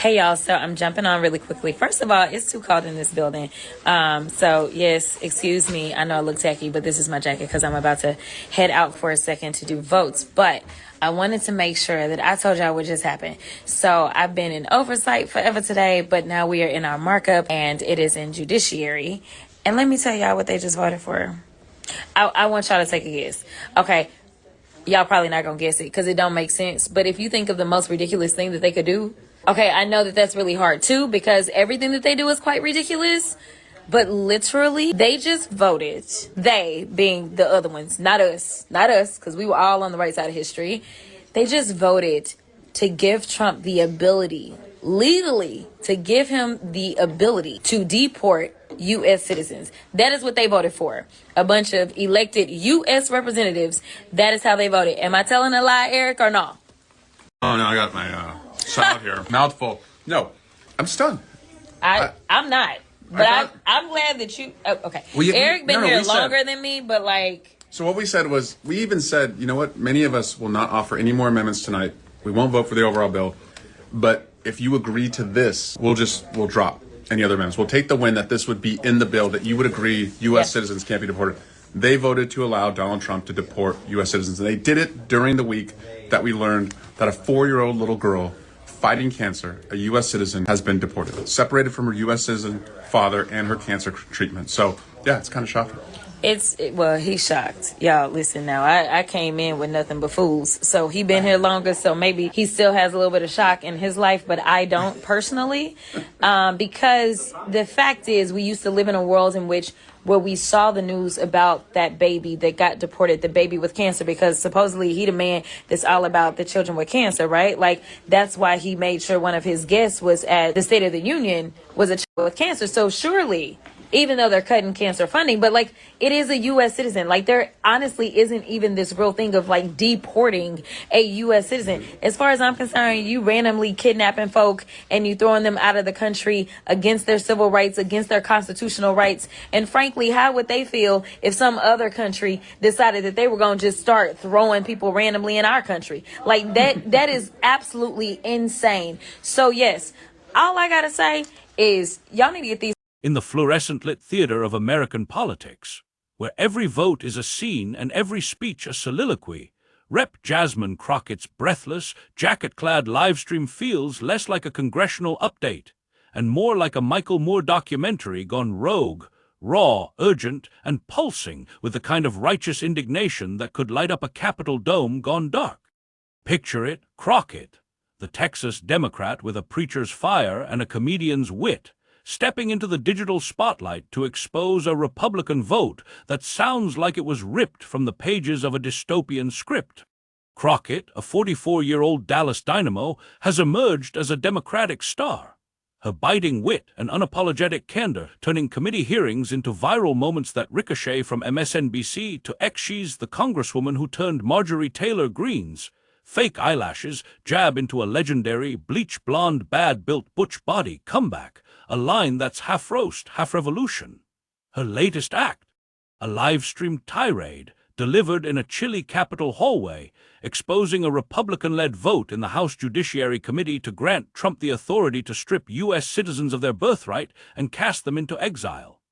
Hey y'all, so I'm jumping on really quickly. First of all, it's too cold in this building. So yes, excuse me. I know I look tacky, but this is my jacket because I'm about to head out for a second to do votes. But I wanted to make sure that I told y'all what just happened. So I've been in oversight forever today, but now we are in our markup and it is in judiciary. And let me tell y'all what they just voted for. I want y'all to take a guess. Okay. Y'all probably not gonna guess it because it don't make sense. But if you think of the most ridiculous thing that they could do, okay, I know that that's really hard too because everything that they do is quite ridiculous. But literally, they just voted. They being the other ones, not us, because we were all on the right side of history. They just voted to give Trump the ability, legally, to give him the ability to deport U.S. citizens. That is what they voted for. A bunch of elected U.S. representatives. That is how they voted. Am I telling a lie, Eric, or no? Oh, no, I got my salad here. Mouthful. No, I'm stunned. I'm not. But I'm glad that you... Oh, okay. Eric been here longer than me, but like... So what we said was, we even said, you know what? Many of us will not offer any more amendments tonight. We won't vote for the overall bill. But if you agree to this, we'll drop any other amendments. We'll take the win that this would be in the bill, that you would agree U.S. citizens can't be deported. They voted to allow Donald Trump to deport U.S. citizens. And they did it during the week that we learned that a 4-year-old little girl fighting cancer, a U.S. citizen, has been deported, separated from her U.S. citizen father and her cancer treatment. So, yeah, it's kind of shocking. Well, he's shocked. Y'all, listen now. I came in with nothing but fools. So he been here longer, so maybe he still has a little bit of shock in his life, but I don't personally. Because the fact is, we used to live in a world in which where we saw the news about that baby that got deported, the baby with cancer, because supposedly he the man that's all about the children with cancer, right? Like, that's why he made sure one of his guests was at the State of the Union was a child with cancer. So surely, even though they're cutting cancer funding, but like, it is a U.S. citizen. Like, there honestly isn't even this real thing of like deporting a U.S. citizen. As far as I'm concerned, you randomly kidnapping folk and you throwing them out of the country against their civil rights, against their constitutional rights. And frankly, how would they feel if some other country decided that they were going to just start throwing people randomly in our country? Like, that is absolutely insane. So yes, all I gotta say is y'all need to get these. In the fluorescent-lit theater of American politics, where every vote is a scene and every speech a soliloquy, Rep. Jasmine Crockett's breathless, jacket-clad livestream feels less like a congressional update and more like a Michael Moore documentary gone rogue, raw, urgent, and pulsing with the kind of righteous indignation that could light up a Capitol dome gone dark. Picture it, Crockett, the Texas Democrat with a preacher's fire and a comedian's wit, stepping into the digital spotlight to expose a Republican vote that sounds like it was ripped from the pages of a dystopian script. Crockett, a 44-year-old Dallas dynamo, has emerged as a Democratic star, her biting wit and unapologetic candor turning committee hearings into viral moments that ricochet from MSNBC to She's the congresswoman who turned Marjorie Taylor Greene's fake eyelashes jab into a legendary bleach-blonde, bad-built butch body comeback, a line that's half roast, half revolution. Her latest act, a live-streamed tirade delivered in a chilly Capitol hallway, exposing a Republican-led vote in the House Judiciary Committee to grant Trump the authority to strip U.S. citizens of their birthright and cast them into exile.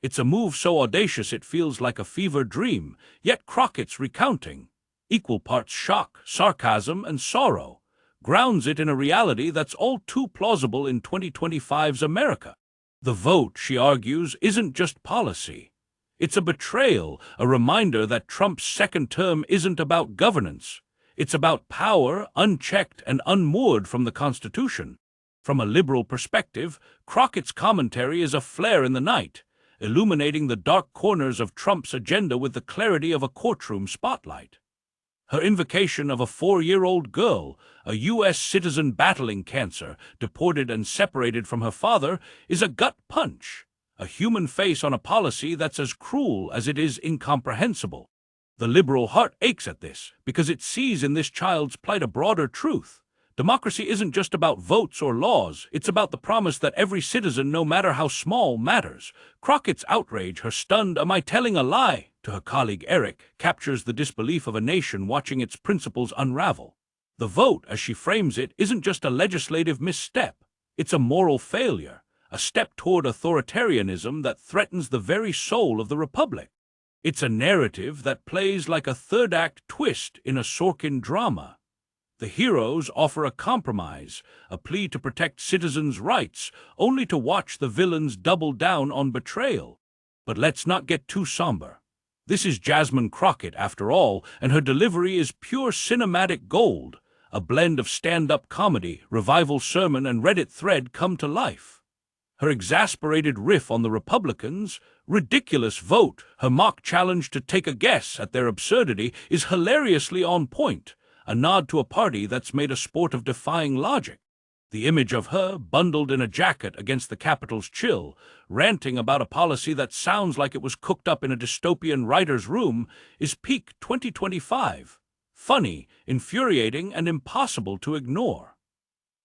It's a move so audacious it feels like a fever dream, yet Crockett's recounting, equal parts shock, sarcasm, and sorrow, grounds it in a reality that's all too plausible in 2025's America. The vote, she argues, isn't just policy. It's a betrayal, a reminder that Trump's second term isn't about governance. It's about power, unchecked and unmoored from the Constitution. From a liberal perspective, Crockett's commentary is a flare in the night, illuminating the dark corners of Trump's agenda with the clarity of a courtroom spotlight. Her invocation of a 4-year-old girl, a U.S. citizen battling cancer, deported and separated from her father, is a gut punch, a human face on a policy that's as cruel as it is incomprehensible. The liberal heart aches at this because it sees in this child's plight a broader truth. Democracy isn't just about votes or laws, it's about the promise that every citizen, no matter how small, matters. Crockett's outrage, her stunned "am I telling a lie?" to her colleague Eric, captures the disbelief of a nation watching its principles unravel. The vote, as she frames it, isn't just a legislative misstep. It's a moral failure, a step toward authoritarianism that threatens the very soul of the Republic. It's a narrative that plays like a third-act twist in a Sorkin drama. The heroes offer a compromise, a plea to protect citizens' rights, only to watch the villains double down on betrayal. But let's not get too somber. This is Jasmine Crockett, after all, and her delivery is pure cinematic gold, a blend of stand-up comedy, revival sermon, and Reddit thread come to life. Her exasperated riff on the Republicans, ridiculous vote, her mock challenge to take a guess at their absurdity is hilariously on point, a nod to a party that's made a sport of defying logic. The image of her, bundled in a jacket against the Capitol's chill, ranting about a policy that sounds like it was cooked up in a dystopian writer's room, is peak 2025. Funny, infuriating, and impossible to ignore.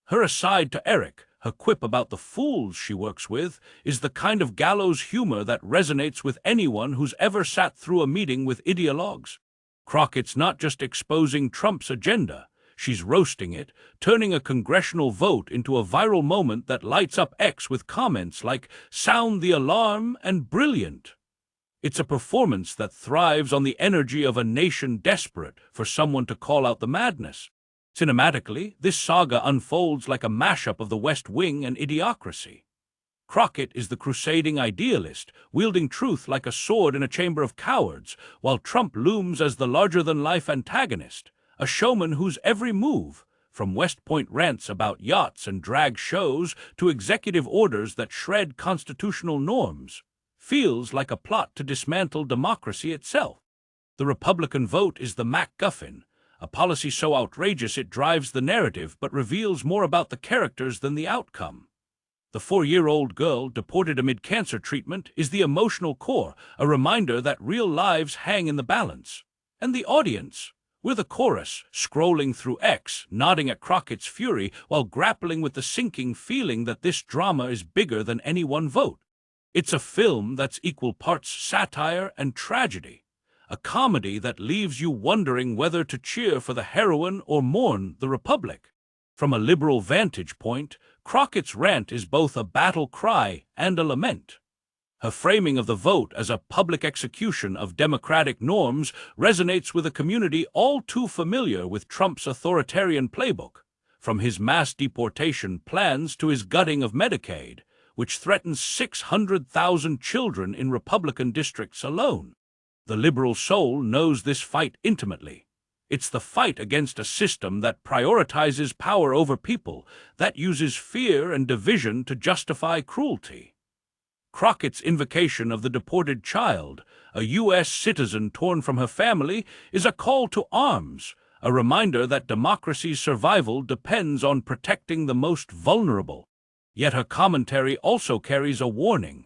Her aside to Eric, her quip about the fools she works with, is the kind of gallows humor that resonates with anyone who's ever sat through a meeting with ideologues. Crockett's not just exposing Trump's agenda, she's roasting it, turning a congressional vote into a viral moment that lights up X with comments like, "Sound the alarm," and "brilliant." It's a performance that thrives on the energy of a nation desperate for someone to call out the madness. Cinematically, this saga unfolds like a mashup of The West Wing and Idiocracy. Crockett is the crusading idealist, wielding truth like a sword in a chamber of cowards, while Trump looms as the larger-than-life antagonist, a showman whose every move, from West Point rants about yachts and drag shows to executive orders that shred constitutional norms, feels like a plot to dismantle democracy itself. The Republican vote is the MacGuffin, a policy so outrageous it drives the narrative but reveals more about the characters than the outcome. The 4-year-old girl deported amid cancer treatment is the emotional core, a reminder that real lives hang in the balance. And the audience, we're the chorus, scrolling through X, nodding at Crockett's fury while grappling with the sinking feeling that this drama is bigger than any one vote. It's a film that's equal parts satire and tragedy, a comedy that leaves you wondering whether to cheer for the heroine or mourn the Republic. From a liberal vantage point, Crockett's rant is both a battle cry and a lament. Her framing of the vote as a public execution of democratic norms resonates with a community all too familiar with Trump's authoritarian playbook, from his mass deportation plans to his gutting of Medicaid, which threatens 600,000 children in Republican districts alone. The liberal soul knows this fight intimately. It's the fight against a system that prioritizes power over people, that uses fear and division to justify cruelty. Crockett's invocation of the deported child, a U.S. citizen torn from her family, is a call to arms, a reminder that democracy's survival depends on protecting the most vulnerable. Yet her commentary also carries a warning.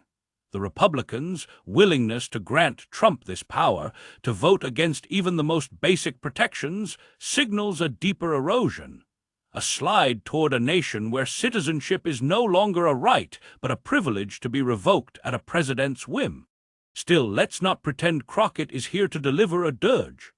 The Republicans' willingness to grant Trump this power, to vote against even the most basic protections, signals a deeper erosion, a slide toward a nation where citizenship is no longer a right but a privilege to be revoked at a president's whim. Still, let's not pretend Crockett is here to deliver a dirge.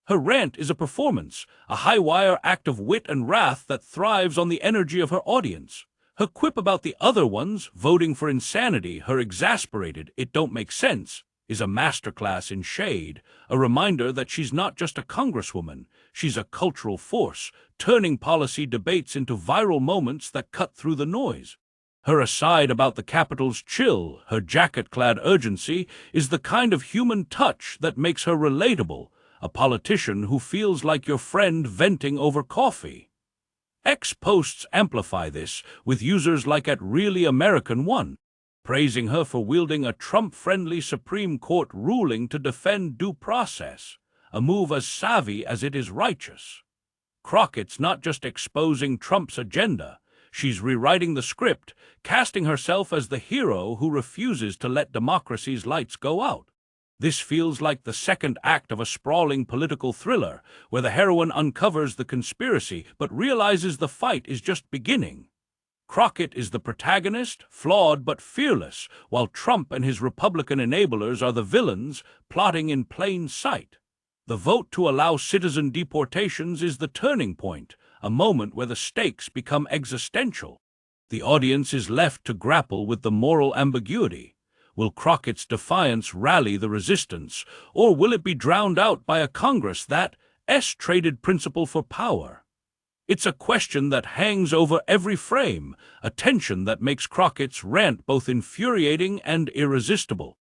Her rant is a performance, a high-wire act of wit and wrath that thrives on the energy of her audience. Her quip about the other ones voting for insanity, her exasperated "it don't make sense," is a masterclass in shade, a reminder that she's not just a congresswoman, she's a cultural force, turning policy debates into viral moments that cut through the noise. Her aside about the Capitol's chill, her jacket-clad urgency, is the kind of human touch that makes her relatable, a politician who feels like your friend venting over coffee. X posts amplify this, with users like @ReallyAmerican1 praising her for wielding a Trump-friendly Supreme Court ruling to defend due process, a move as savvy as it is righteous. Crockett's not just exposing Trump's agenda, she's rewriting the script, casting herself as the hero who refuses to let democracy's lights go out. This feels like the second act of a sprawling political thriller, where the heroine uncovers the conspiracy but realizes the fight is just beginning. Crockett is the protagonist, flawed but fearless, while Trump and his Republican enablers are the villains, plotting in plain sight. The vote to allow citizen deportations is the turning point, a moment where the stakes become existential. The audience is left to grapple with the moral ambiguity. Will Crockett's defiance rally the resistance, or will it be drowned out by a Congress that traded principle for power? It's a question that hangs over every frame, a tension that makes Crockett's rant both infuriating and irresistible.